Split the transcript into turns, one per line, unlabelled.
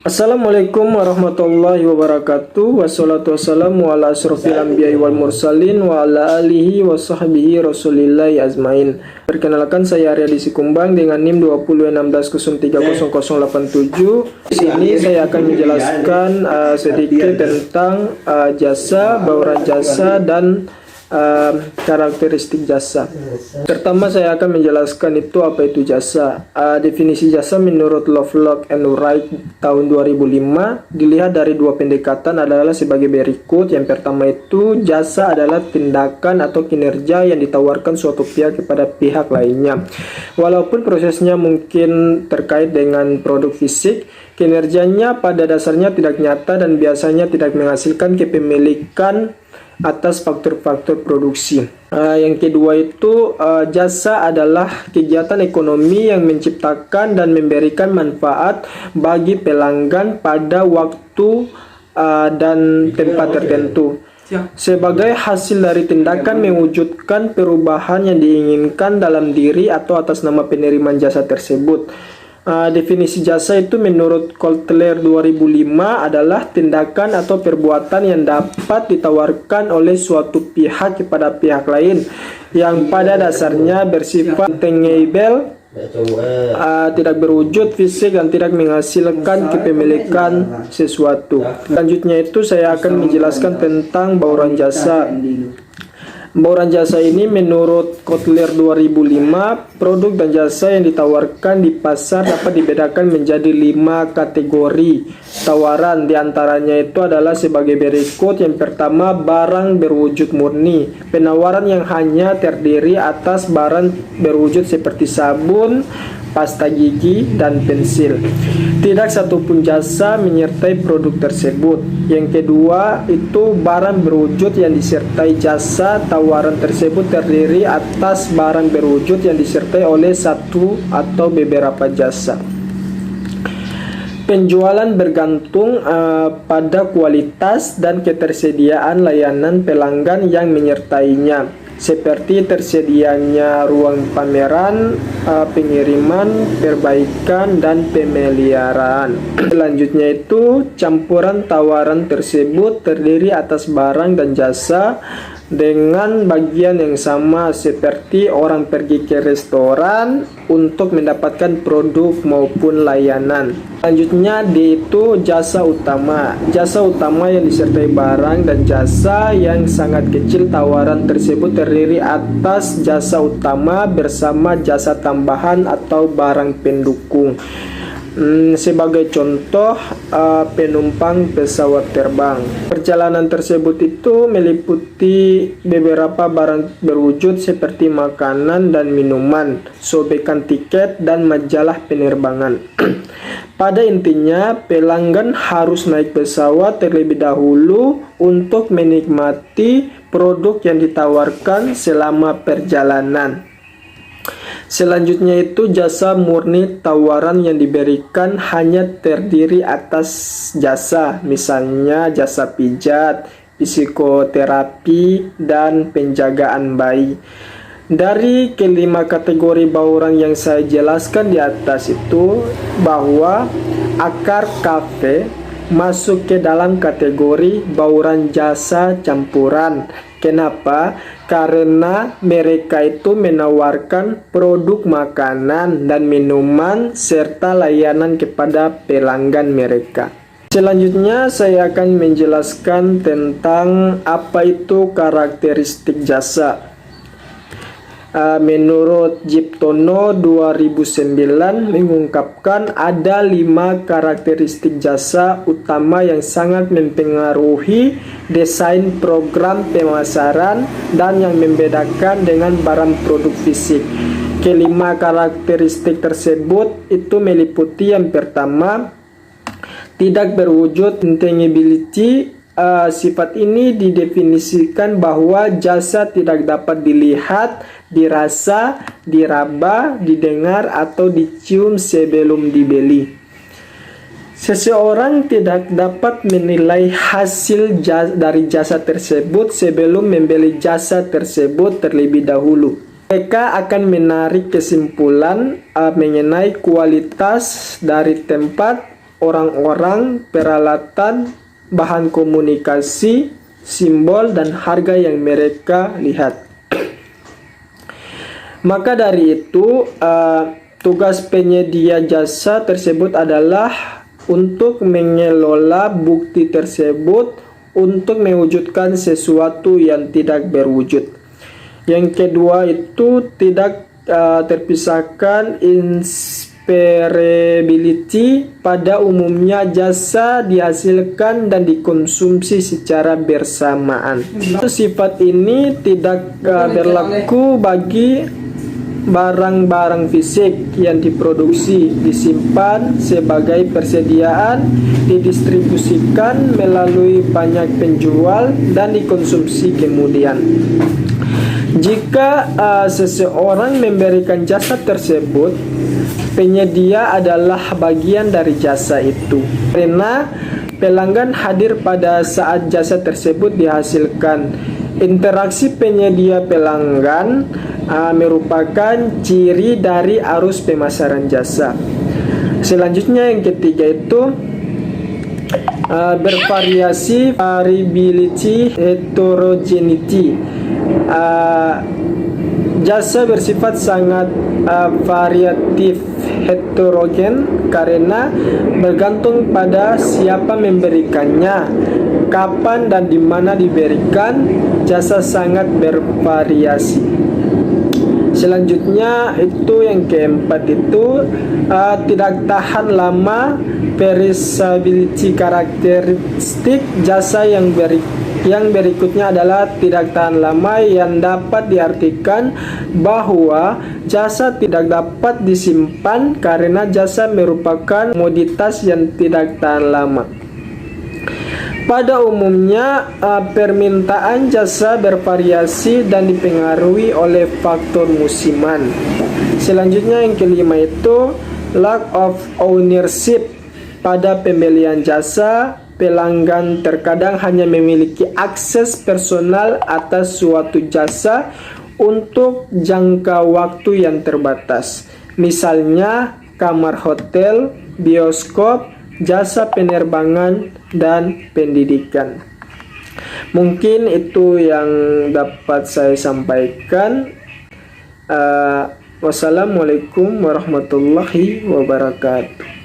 Assalamualaikum warahmatullahi wabarakatuh. Wassalatu wassalamu ala asrofil anbiya'i wal mursalin wa ala alihi wa sahbihi rasulillahi azmain. Perkenalkan, saya Arya di Sikumbang dengan NIM 2016030087. Di sini saya akan menjelaskan sedikit tentang jasa, bauran jasa, dan karakteristik jasa. Pertama, saya akan menjelaskan itu apa itu jasa. Definisi jasa menurut Lovelock and Wright tahun 2005 dilihat dari dua pendekatan adalah sebagai berikut. Yang pertama itu jasa adalah tindakan atau kinerja yang ditawarkan suatu pihak kepada pihak lainnya. Walaupun prosesnya mungkin terkait dengan produk fisik, kinerjanya pada dasarnya tidak nyata dan biasanya tidak menghasilkan kepemilikan atas faktor-faktor produksi. Yang kedua itu jasa adalah kegiatan ekonomi yang menciptakan dan memberikan manfaat bagi pelanggan pada waktu dan tempat tertentu. Sebagai hasil dari tindakan mewujudkan perubahan yang diinginkan dalam diri atau atas nama penerimaan jasa tersebut. Definisi jasa itu menurut Kotler 2005 adalah tindakan atau perbuatan yang dapat ditawarkan oleh suatu pihak kepada pihak lain yang pada dasarnya bersifat tangible, tidak berwujud fisik dan tidak menghasilkan kepemilikan sesuatu. Selanjutnya itu saya akan menjelaskan tentang bauran jasa. Bauran jasa ini menurut Kotler 2005, produk dan jasa yang ditawarkan di pasar dapat dibedakan menjadi 5 kategori tawaran. Di antaranya itu adalah sebagai berikut. Yang pertama, barang berwujud murni. Penawaran yang hanya terdiri atas barang berwujud seperti sabun, pasta gigi, dan pensil. Tidak satupun jasa menyertai produk tersebut. Yang kedua itu barang berwujud yang disertai jasa. Tawaran tersebut terdiri atas barang berwujud yang disertai oleh satu atau beberapa jasa. Penjualan bergantung pada kualitas dan ketersediaan layanan pelanggan yang menyertainya, seperti tersedianya ruang pameran, pengiriman, perbaikan, dan pemeliharaan. Selanjutnya itu campuran tawaran tersebut terdiri atas barang dan jasa dengan bagian yang sama, seperti orang pergi ke restoran untuk mendapatkan produk maupun layanan. Selanjutnya itu jasa utama. Jasa utama yang disertai barang dan jasa yang sangat kecil. Tawaran tersebut terdiri atas jasa utama bersama jasa tambahan atau barang pendukung. Sebagai contoh, penumpang pesawat terbang. Perjalanan tersebut itu meliputi beberapa barang berwujud seperti makanan dan minuman, sobekan tiket, dan majalah penerbangan. Pada intinya, pelanggan harus naik pesawat terlebih dahulu untuk menikmati produk yang ditawarkan selama perjalanan. Selanjutnya itu jasa murni. Tawaran yang diberikan hanya terdiri atas jasa, misalnya jasa pijat, psikoterapi, dan penjagaan bayi. Dari kelima kategori bauran yang saya jelaskan di atas itu, bahwa Akar Cafe masuk ke dalam kategori bauran jasa campuran. Kenapa? Karena mereka itu menawarkan produk makanan dan minuman serta layanan kepada pelanggan mereka. Selanjutnya saya akan menjelaskan tentang apa itu karakteristik jasa. Menurut Jiptono 2009 mengungkapkan ada 5 karakteristik jasa utama yang sangat mempengaruhi desain program pemasaran dan yang membedakan dengan barang produk fisik. Kelima karakteristik tersebut itu meliputi yang pertama, tidak berwujud intangibility. Sifat ini didefinisikan bahwa jasa tidak dapat dilihat, dirasa, diraba, didengar, atau dicium sebelum dibeli. Seseorang tidak dapat menilai hasil dari jasa tersebut sebelum membeli jasa tersebut terlebih dahulu. Mereka akan menarik kesimpulan mengenai kualitas dari tempat, orang-orang, peralatan, bahan komunikasi, simbol, dan harga yang mereka lihat. Maka dari itu, tugas penyedia jasa tersebut adalah untuk mengelola bukti tersebut untuk mewujudkan sesuatu yang tidak berwujud. Yang kedua itu tidak terpisahkan interoperability. Pada umumnya jasa dihasilkan dan dikonsumsi secara bersamaan. Sifat ini tidak berlaku bagi barang-barang fisik yang diproduksi, disimpan sebagai persediaan, didistribusikan melalui banyak penjual, dan dikonsumsi kemudian. Jika seseorang memberikan jasa tersebut, penyedia adalah bagian dari jasa itu, karena pelanggan hadir pada saat jasa tersebut dihasilkan. Interaksi penyedia pelanggan merupakan ciri dari arus pemasaran jasa. Selanjutnya yang ketiga itu bervariasi, variability, heterogeneity. Jasa bersifat sangat variatif, heterogen, karena bergantung pada siapa memberikannya, kapan dan di mana diberikan. Jasa sangat bervariasi. Selanjutnya itu yang keempat itu tidak tahan lama, perishability karakteristik. Jasa yang berikutnya adalah tidak tahan lama, yang dapat diartikan bahwa jasa tidak dapat disimpan karena jasa merupakan komoditas yang tidak tahan lama. Pada umumnya, permintaan jasa bervariasi dan dipengaruhi oleh faktor musiman. Selanjutnya yang kelima itu lack of ownership. Pada pembelian jasa, pelanggan terkadang hanya memiliki akses personal atas suatu jasa untuk jangka waktu yang terbatas. Misalnya kamar hotel, bioskop, jasa penerbangan, dan pendidikan. Mungkin itu yang dapat saya sampaikan. Wassalamualaikum warahmatullahi wabarakatuh.